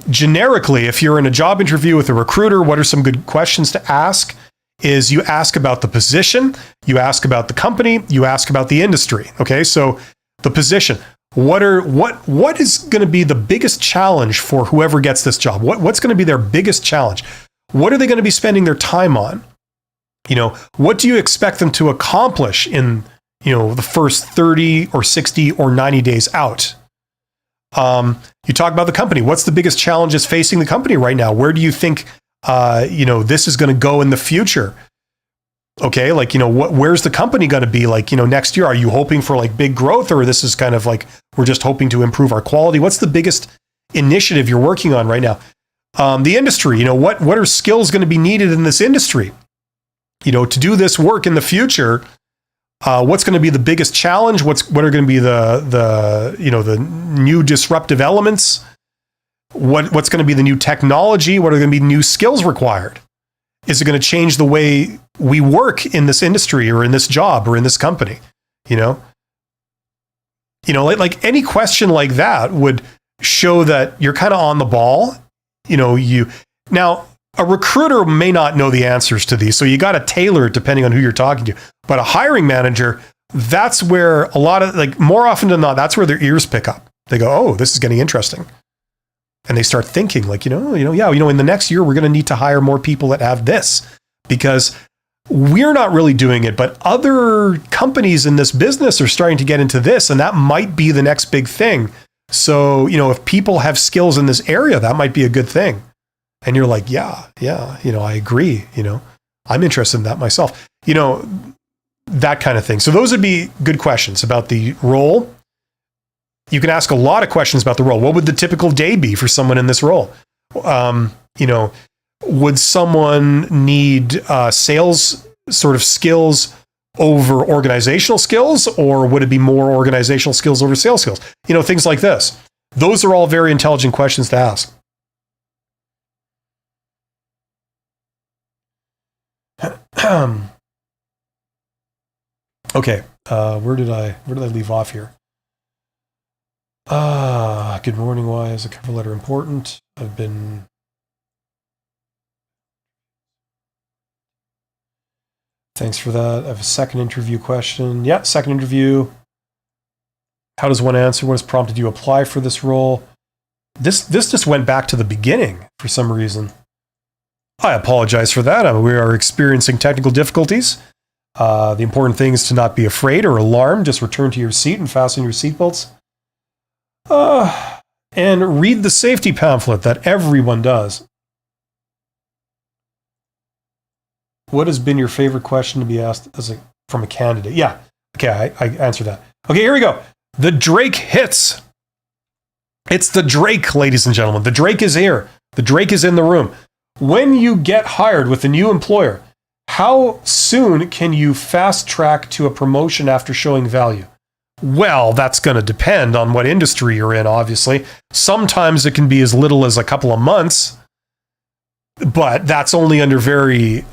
generically, if you're in a job interview with a recruiter, what are some good questions to ask? Is you ask about the position, you ask about the company, you ask about the industry. Okay, so the position. What is going to be the biggest challenge for whoever gets this job? What's going to be their biggest challenge? What are they going to be spending their time on? What do you expect them to accomplish in the first 30 or 60 or 90 days out? You talk about the company. What's the biggest challenges facing the company right now? Where do you think this is going to go in the future? Okay, where's the company going to be next year? Are you hoping for big growth, or this is kind of we're just hoping to improve our quality? What's the biggest initiative you're working on right now? The industry, what are skills going to be needed in this industry? To do this work in the future, what's going to be the biggest challenge? What are going to be the new disruptive elements? What's going to be the new technology? What are going to be new skills required? Is it going to change the way we work in this industry or in this job or in this company? Any question like that would show that you're kind of on the ball. Now a recruiter may not know the answers to these, so you got to tailor it depending on who you're talking to. But a hiring manager, that's where a lot of, like, more often than not, that's where their ears pick up. They go, oh, this is getting interesting. And they start thinking like, in the next year, we're going to need to hire more people that have this, because we're not really doing it, but other companies in this business are starting to get into this, and that might be the next big thing. So, if people have skills in this area, that might be a good thing. And you're like, yeah, I agree. I'm interested in that myself, that kind of thing. So those would be good questions about the role. You can ask a lot of questions about the role. What would the typical day be for someone in this role? Would someone need sales sort of skills over organizational skills, or would it be more organizational skills over sales skills? Things like this. Those are all very intelligent questions to ask. Okay, where did I leave off here? Good morning. Why is a cover letter important? Thanks for that. I have a second interview question. Yeah, second interview. How does one answer? What has prompted you to apply for this role? This just went back to the beginning for some reason. I apologize for that. We are experiencing technical difficulties. The important thing is to not be afraid or alarmed. Just return to your seat and fasten your seatbelts. And read the safety pamphlet that everyone does. What has been your favorite question to be asked from a candidate? Yeah. Okay, I answered that. Okay, here we go. The Drake hits. It's the Drake, ladies and gentlemen. The Drake is here. The Drake is in the room. When you get hired with a new employer, how soon can you fast track to a promotion after showing value? Well, that's going to depend on what industry you're in, obviously. Sometimes it can be as little as a couple of months, but that's only under very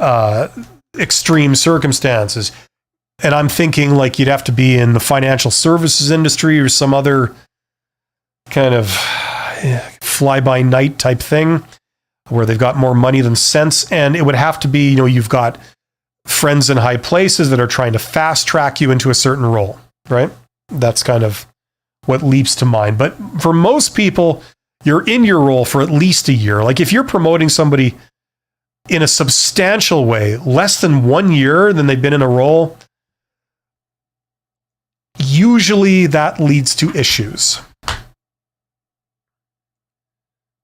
extreme circumstances. And I'm thinking like you'd have to be in the financial services industry or some other kind of fly-by-night type thing where they've got more money than sense. And it would have to be, you've got friends in high places that are trying to fast track you into a certain role, right? That's kind of what leaps to mind. But for most people, you're in your role for at least a year. Like if you're promoting somebody in a substantial way, less than 1 year than they've been in a role, usually that leads to issues.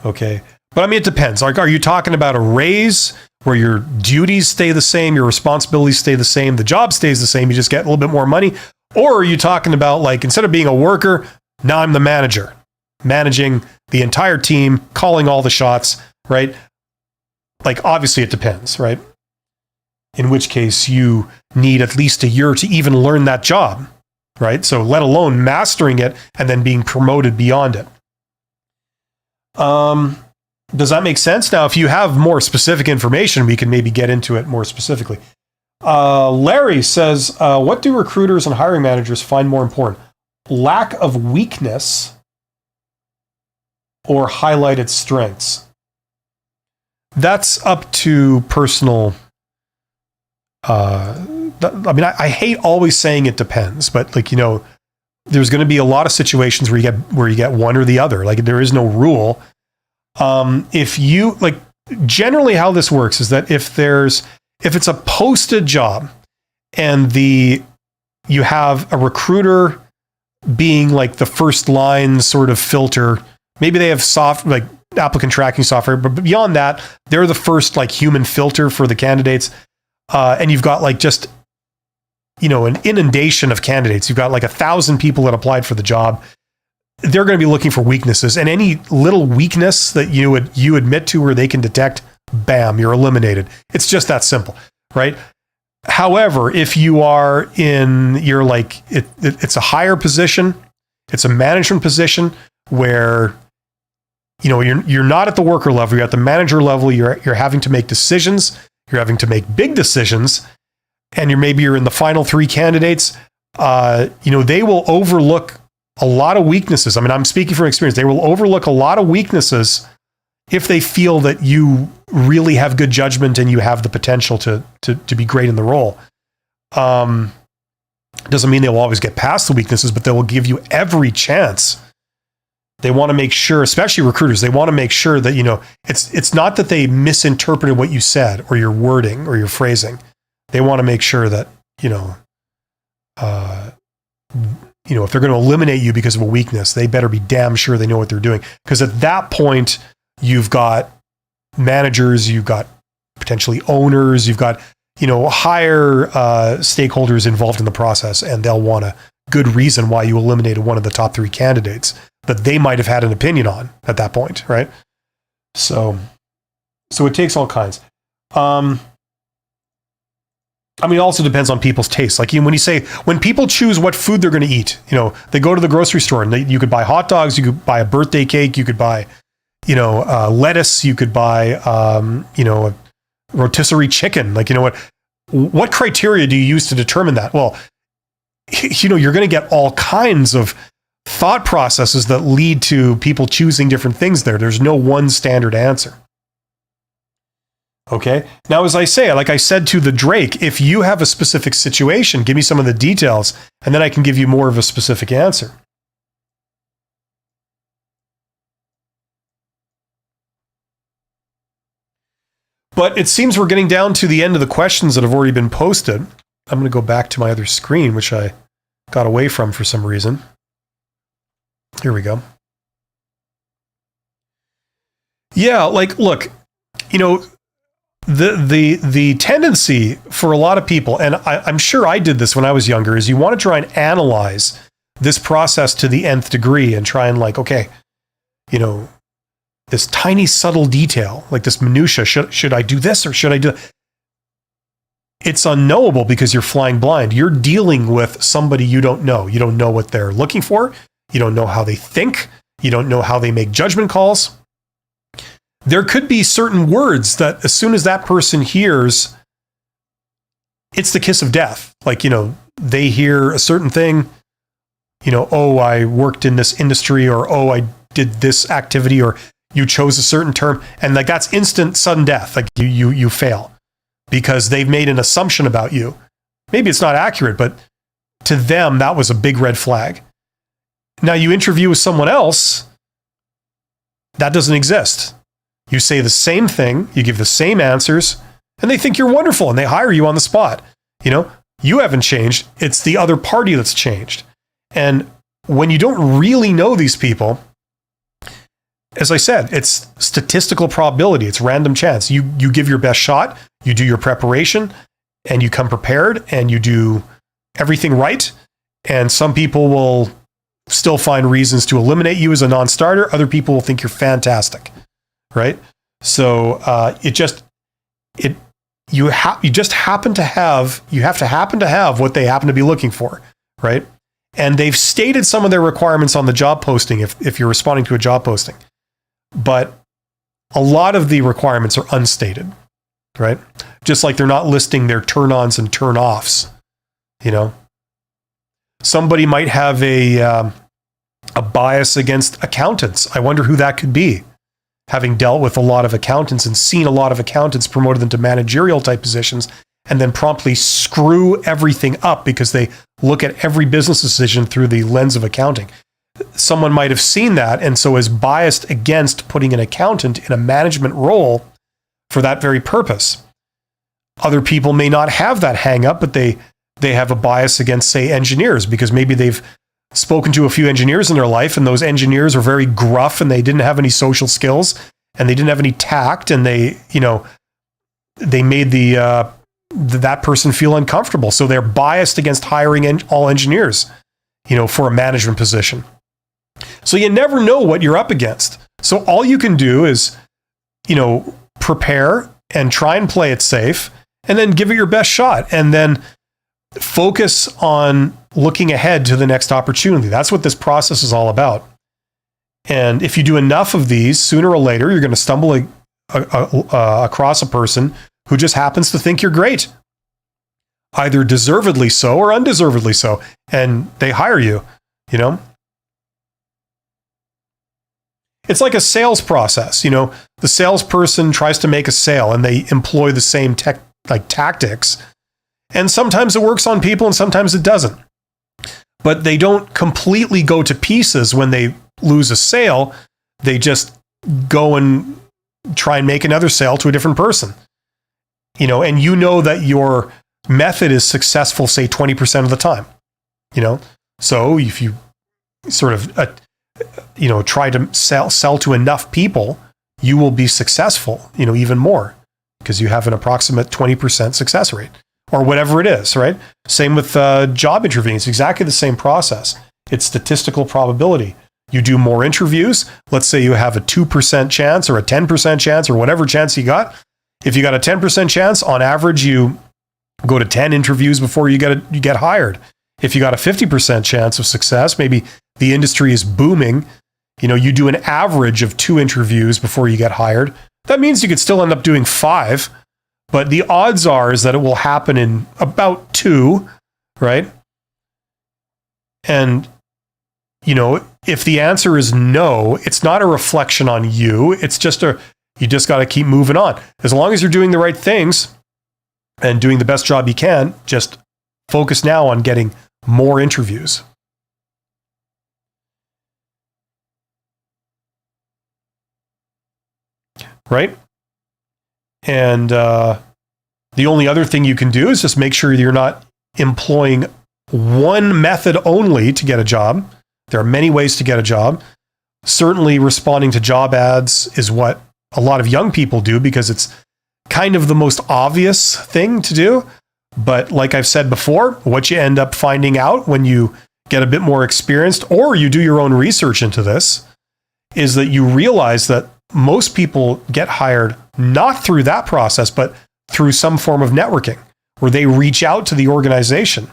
Okay. But I mean, it depends. Like, are you talking about a raise where your duties stay the same, your responsibilities stay the same, the job stays the same, you just get a little bit more money? Or are you talking about like, instead of being a worker, now I'm the manager, managing the entire team, calling all the shots, right? Like, obviously it depends, right? In which case you need at least a year to even learn that job, right? So let alone mastering it and then being promoted beyond it. Does that make sense? Now, if you have more specific information, we can maybe get into it more specifically. Larry says, what do recruiters and hiring managers find more important? Lack of weakness or highlighted strengths? That's up to personal. I hate always saying it depends, but there's going to be a lot of situations where you get one or the other. Like there is no rule. If you generally how this works is that if it's a posted job and you have a recruiter being like the first line sort of filter, maybe they have applicant tracking software, but beyond that, they're the first human filter for the candidates. And you've got an inundation of candidates. You've got 1,000 people that applied for the job. They're going to be looking for weaknesses, and any little weakness that you admit to or they can detect, bam, you're eliminated. It's just that simple, right? However, if it's a higher position, it's a management position where you're not at the worker level, you're at the manager level, you're having to make decisions, you're having to make big decisions, and you're in the final 3 candidates, they will overlook a lot of weaknesses. I mean, I'm speaking from experience. They will overlook a lot of weaknesses if they feel that you really have good judgment and you have the potential to be great in the role. Doesn't mean they'll always get past the weaknesses, but they will give you every chance. They want to make sure, especially recruiters, they want to make sure that, it's not that they misinterpreted what you said or your wording or your phrasing. They want to make sure that, if they're going to eliminate you because of a weakness, they better be damn sure they know what they're doing. Because at that point, you've got managers, you've got potentially owners, you've got, higher stakeholders involved in the process, and they'll want a good reason why you eliminated one of the top 3 candidates that they might have had an opinion on at that point, right? So it takes all kinds. It also depends on people's tastes. Like when people choose what food they're going to eat, they go to the grocery store and you could buy hot dogs, you could buy a birthday cake, you could buy, lettuce, you could buy, a rotisserie chicken. Like, what criteria do you use to determine that? Well, you're going to get all kinds of thought processes that lead to people choosing different things there. There's no one standard answer. Okay. Now, as I say, like I said to the Drake, if you have a specific situation, give me some of the details, and then I can give you more of a specific answer. But it seems we're getting down to the end of the questions that have already been posted. I'm going to go back to my other screen, which I got away from for some reason. Here we go. Yeah, like, look, the tendency for a lot of people, and I'm sure I did this when I was younger, is you want to try and analyze this process to the nth degree and try and this tiny subtle detail, like this minutia, should I do this or should I do that? It's unknowable because you're flying blind. You're dealing with somebody you don't know. You don't know what they're looking for. You don't know how they think. You don't know how they make judgment calls. There could be certain words that as soon as that person hears, it's the kiss of death. Like, they hear a certain thing, oh, I worked in this industry, or, oh, I did this activity, or you chose a certain term. And like, that's instant sudden death. Like you fail because they've made an assumption about you. Maybe it's not accurate, but to them, that was a big red flag. Now you interview with someone else, that doesn't exist. You say the same thing, you give the same answers, and they think you're wonderful and they hire you on the spot. You haven't changed. It's the other party that's changed. And when you don't really know these people, as I said, it's statistical probability. It's random chance. You give your best shot, you do your preparation, and you come prepared, and you do everything right. And some people will still find reasons to eliminate you as a non-starter. Other people will think you're fantastic, right? So you have to happen to have what they happen to be looking for, right? And they've stated some of their requirements on the job posting if you're responding to a job posting. But a lot of the requirements are unstated, right? Just like they're not listing their turn-ons and turn-offs, Somebody might have a bias against accountants. I wonder who that could be. Having dealt with a lot of accountants and seen a lot of accountants promoted into managerial type positions and then promptly screw everything up because they look at every business decision through the lens of accounting. Someone might have seen that and so is biased against putting an accountant in a management role for that very purpose. Other people may not have that hang up, but they have a bias against, say, engineers, because maybe they've spoken to a few engineers in their life and those engineers are very gruff and they didn't have any social skills and they didn't have any tact, and they made that person feel uncomfortable. So they're biased against hiring all engineers, for a management position. So you never know what you're up against. So all you can do is, prepare and try and play it safe, and then give it your best shot, and then focus on looking ahead to the next opportunity. That's what this process is all about. And if you do enough of these, sooner or later, you're going to stumble across a person who just happens to think you're great, either deservedly so or undeservedly so, and they hire you, It's like a sales process. The salesperson tries to make a sale and they employ the same tactics. And sometimes it works on people and sometimes it doesn't. but they don't completely go to pieces when they lose a sale. They just go and try and make another sale to a different person. You know, and you know that your method is successful, say 20% of the time. You know, so if you sort of, try to sell to enough people, you will be successful, even more, because you have an approximate 20% success rate or whatever it is, right? Same with job interviewing. It's exactly the same process. It's statistical probability. You do more interviews. Let's say you have a 2% chance or a 10% chance or whatever chance you got. If you got a 10% chance, on average, you go to 10 interviews before you get hired. If you got a 50% chance of success, maybe the industry is booming, you do an average of 2 interviews before you get hired. That means you could still end up doing 5, but the odds are is that it will happen in about 2, right? And, if the answer is no, it's not a reflection on you. It's just you just got to keep moving on. As long as you're doing the right things and doing the best job you can, just focus now on getting more interviews. Right? And the only other thing you can do is just make sure you're not employing one method only to get a job. There are many ways to get a job. Certainly responding to job ads is what a lot of young people do because it's kind of the most obvious thing to do. But like I've said before, what you end up finding out when you get a bit more experienced or you do your own research into this is that you realize that most people get hired not through that process, but through some form of networking where they reach out to the organization.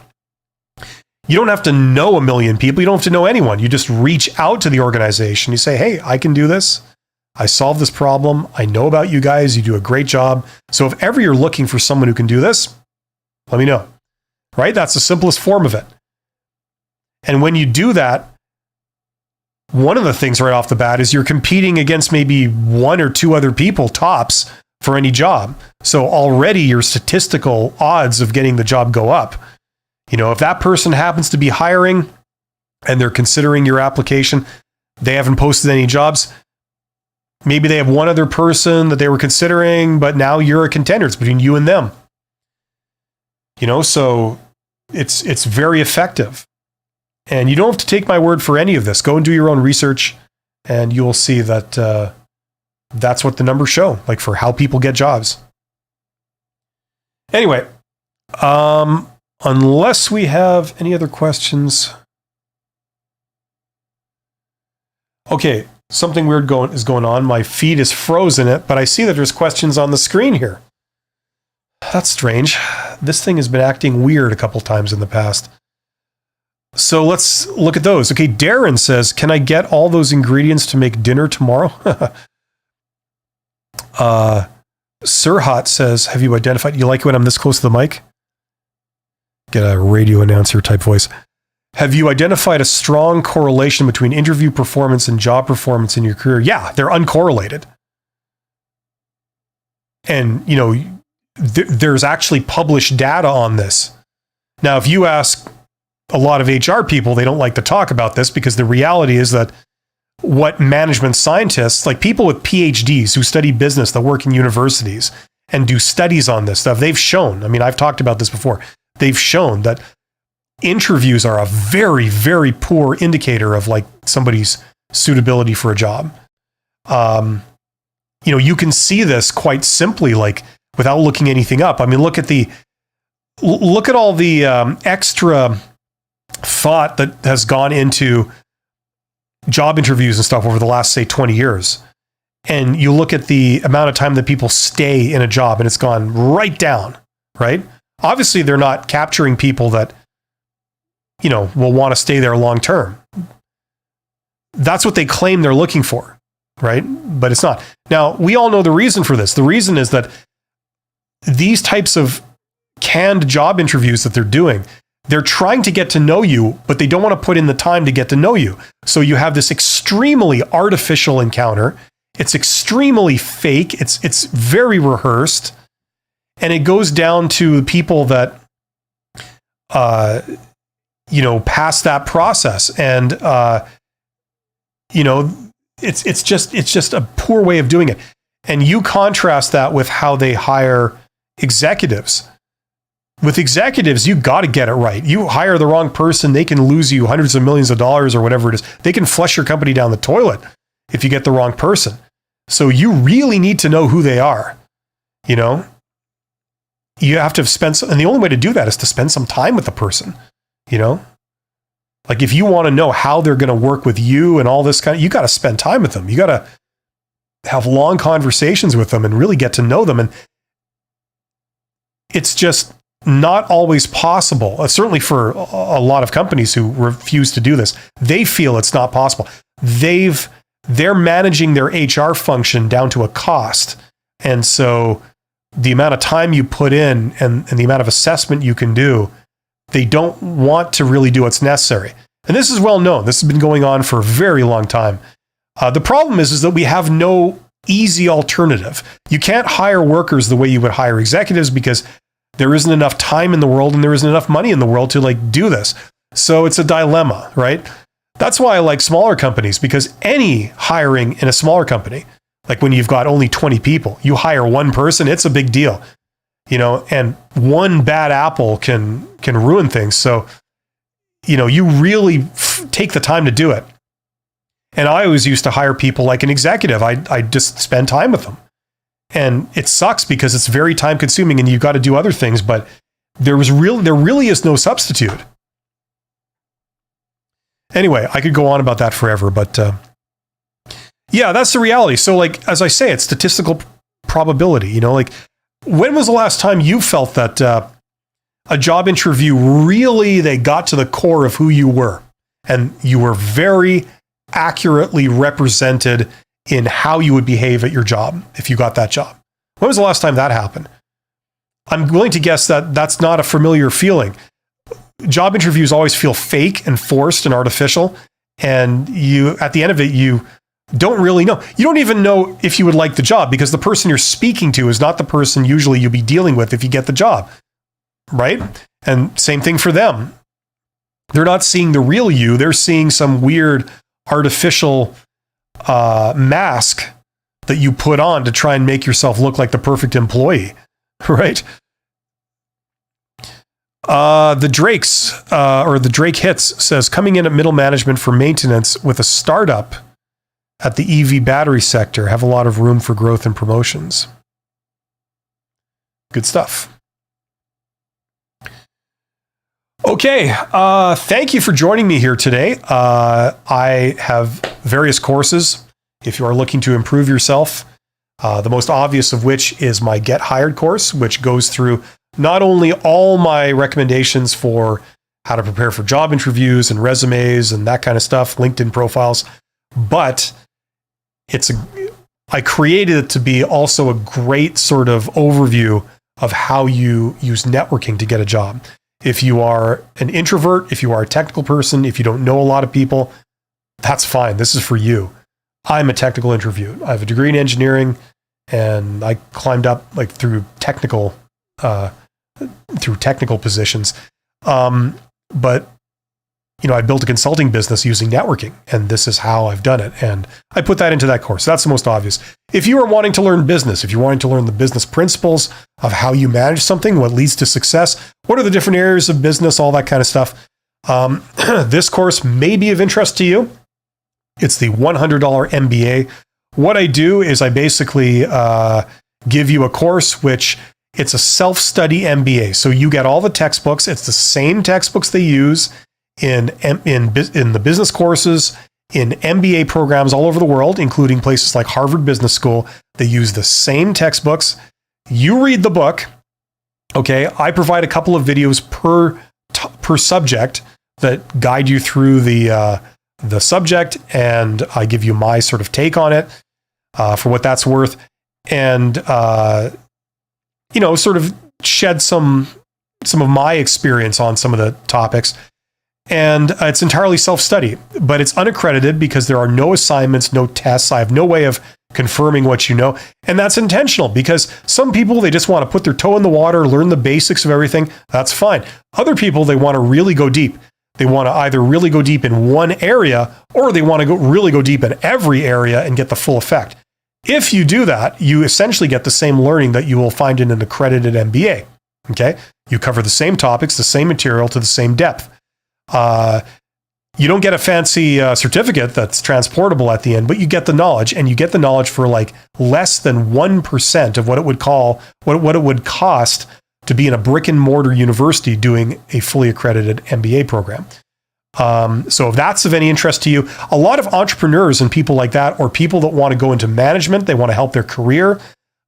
You don't have to know a million people. You don't have to know anyone. You just reach out to the organization. You say, hey, I can do this. I solve this problem. I know about you guys. You do a great job. So if ever you're looking for someone who can do this, let me know. Right? That's the simplest form of it. And when you do that, one of the things right off the bat is you're competing against maybe 1 or 2 other people tops for any job. So already your statistical odds of getting the job go up. If that person happens to be hiring and they're considering your application, they haven't posted any jobs. Maybe they have one other person that they were considering, but now you're a contender. It's between you and them. So it's very effective. And you don't have to take my word for any of this. Go and do your own research, and you will see that that's what the numbers show, like for how people get jobs. Anyway, unless we have any other questions. Okay, something weird is going on. My feed is frozen, but I see that there's questions on the screen here. That's strange. This thing has been acting weird a couple times in the past. So let's look at those. Okay, Darren says, can I get all those ingredients to make dinner tomorrow? Sirhat says, have you identified, you like it when I'm this close to the mic? Get a radio announcer type voice. Have you identified a strong correlation between interview performance and job performance in your career? Yeah, they're uncorrelated. And, there's actually published data on this. Now, if you ask a lot of HR people, they don't like to talk about this because the reality is that what management scientists, like people with PhDs who study business that work in universities and do studies on this stuff, they've shown, I've talked about this before, they've shown that interviews are a very, very poor indicator of like somebody's suitability for a job. You can see this quite simply, like without looking anything up. Look at all the extra thought that has gone into job interviews and stuff over the last, say, 20 years. And you look at the amount of time that people stay in a job and it's gone right down, right? Obviously, they're not capturing people that, will want to stay there long term. That's what they claim they're looking for, right? But it's not. Now, we all know the reason for this. The reason is that these types of canned job interviews that they're doing, they're trying to get to know you, but they don't want to put in the time to get to know you. So you have this extremely artificial encounter. It's extremely fake. It's very rehearsed. And it goes down to people that, past that process. And, it's just a poor way of doing it. And you contrast that with how they hire executives. With executives, you got to get it right. You hire the wrong person, they can lose you hundreds of millions of dollars or whatever it is. They can flush your company down the toilet if you get the wrong person. So you really need to know who they are. You have to spend, and the only way to do that is to spend some time with the person. Like if you want to know how they're going to work with you and all this you got to spend time with them. You got to have long conversations with them and really get to know them. And it's just not always possible. Certainly for a lot of companies who refuse to do this, they feel it's not possible. They're managing their HR function down to a cost. And so the amount of time you put in and the amount of assessment you can do, they don't want to really do what's necessary. And this is well known. This has been going on for a very long time. The problem is that we have no easy alternative. You can't hire workers the way you would hire executives because there isn't enough time in the world and there isn't enough money in the world to do this. So it's a dilemma, right? That's why I like smaller companies, because any hiring in a smaller company, like when you've got only 20 people, you hire one person, it's a big deal. And one bad apple can ruin things. So, you really take the time to do it. And I always used to hire people like an executive. I just spend time with them. And it sucks because it's very time consuming and you've got to do other things, but there really is no substitute. Anyway, I could go on about that forever, but yeah, that's the reality. So as I say, it's statistical probability, when was the last time you felt that a job interview really, they got to the core of who you were and you were very accurately represented in how you would behave at your job if you got that job? When was the last time that happened? I'm willing to guess that that's not a familiar feeling. Job interviews always feel fake and forced and artificial. And at the end of it, you don't really know. You don't even know if you would like the job because the person you're speaking to is not the person usually you'll be dealing with if you get the job, right? And same thing for them. They're not seeing the real you. They're seeing some weird artificial mask that you put on to try and make yourself look like the perfect employee, right? The Drake Hits says, coming in at middle management for maintenance with a startup at the EV battery sector, have a lot of room for growth and promotions. Good stuff. Okay, thank you for joining me here today. I have various courses if you are looking to improve yourself. The most obvious of which is my Get Hired course, which goes through not only all my recommendations for how to prepare for job interviews and resumes and that kind of stuff, LinkedIn profiles, but I created it to be also a great sort of overview of how you use networking to get a job. If you are an introvert, if you are a technical person, if you don't know a lot of people, that's fine. This is for you. I'm a technical interview. I have a degree in engineering and I climbed up through technical positions. But I built a consulting business using networking, and this is how I've done it. And I put that into that course. That's the most obvious. If you are wanting to learn business, if you're wanting to learn the business principles of how you manage something, what leads to success, what are the different areas of business, all that kind of stuff, this course may be of interest to you. It's the $100 MBA. What I do is I basically give you a course which it's a self-study MBA. So you get all the textbooks. It's the same textbooks they use in the business courses, in MBA programs all over the world, including places like Harvard Business School. They use the same textbooks. You read the book. Okay, I provide a couple of videos per subject that guide you through the subject, and I give you my sort of take on it for what that's worth, and sort of shed some of my experience on some of the topics. And it's entirely self-study, but it's unaccredited because there are no assignments, no tests. I have no way of confirming what you know. And that's intentional because some people, they just want to put their toe in the water, learn the basics of everything. That's fine. Other people, they want to really go deep. They want to either really go deep in one area, or they want to really go deep in every area and get the full effect. If you do that, you essentially get the same learning that you will find in an accredited MBA. Okay? You cover the same topics, the same material to the same depth. You don't get a fancy certificate that's transportable at the end, but you get the knowledge, and you get the knowledge for like less than 1% of what it would cost to be in a brick and mortar university doing a fully accredited MBA program. So if that's of any interest to you, a lot of entrepreneurs and people like that, or people that want to go into management, they want to help their career.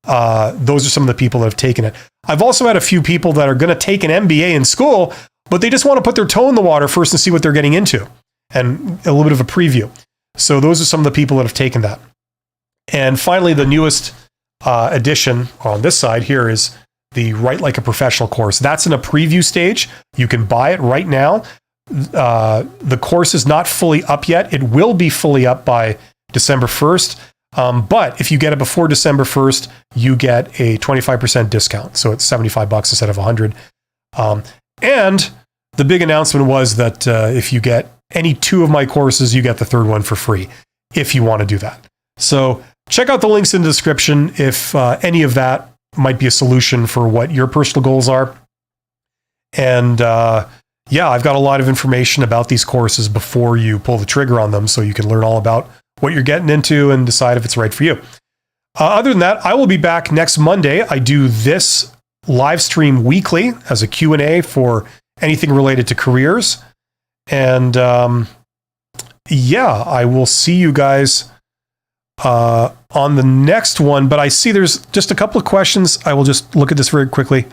Those are some of the people that have taken it. I've also had a few people that are going to take an MBA in school, but they just want to put their toe in the water first and see what they're getting into, and a little bit of a preview. So those are some of the people that have taken that. And finally, the newest addition on this side here is the Write Like a Professional course. That's in a preview stage. You can buy it right now. The course is not fully up yet. It will be fully up by December 1st. But if you get it before December 1st, you get a 25% discount. So it's $75 instead of $100. And the big announcement was that if you get any 2 of my courses, you get the 3rd one for free, if you want to do that. So check out the links in the description if any of that might be a solution for what your personal goals are. And yeah, I've got a lot of information about these courses before you pull the trigger on them, so you can learn all about what you're getting into and decide if it's right for you. Other than that, I will be back next Monday. I do this live stream weekly as a Q&A for anything related to careers. And yeah, I will see you guys on the next one. But I see there's just a couple of questions. I will just look at this very quickly.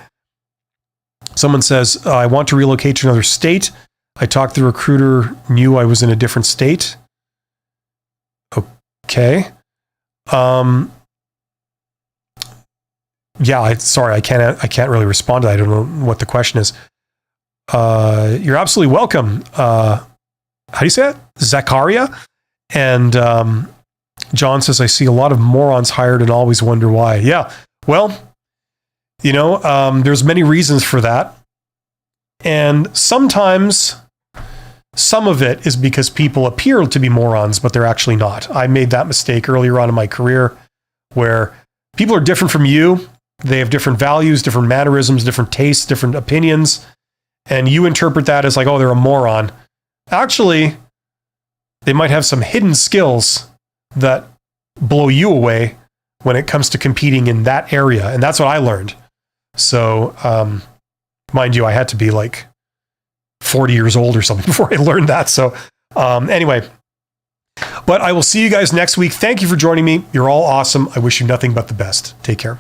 Someone says, I want to relocate to another state. I talked to the recruiter, knew I was in a different state. Okay. Yeah, sorry, I can't really respond to that. I don't know what the question is. You're absolutely welcome. How do you say it? Zachariah? And John says, I see a lot of morons hired and always wonder why. Yeah, well, you know, there's many reasons for that. And sometimes some of it is because people appear to be morons, but they're actually not. I made that mistake earlier on in my career where people are different from you. They have different values, different mannerisms, different tastes, different opinions. And you interpret that as like, oh, they're a moron. Actually, they might have some hidden skills that blow you away when it comes to competing in that area. And that's what I learned. So, mind you, I had to be like 40 years old or something before I learned that. So anyway, but I will see you guys next week. Thank you for joining me. You're all awesome. I wish you nothing but the best. Take care.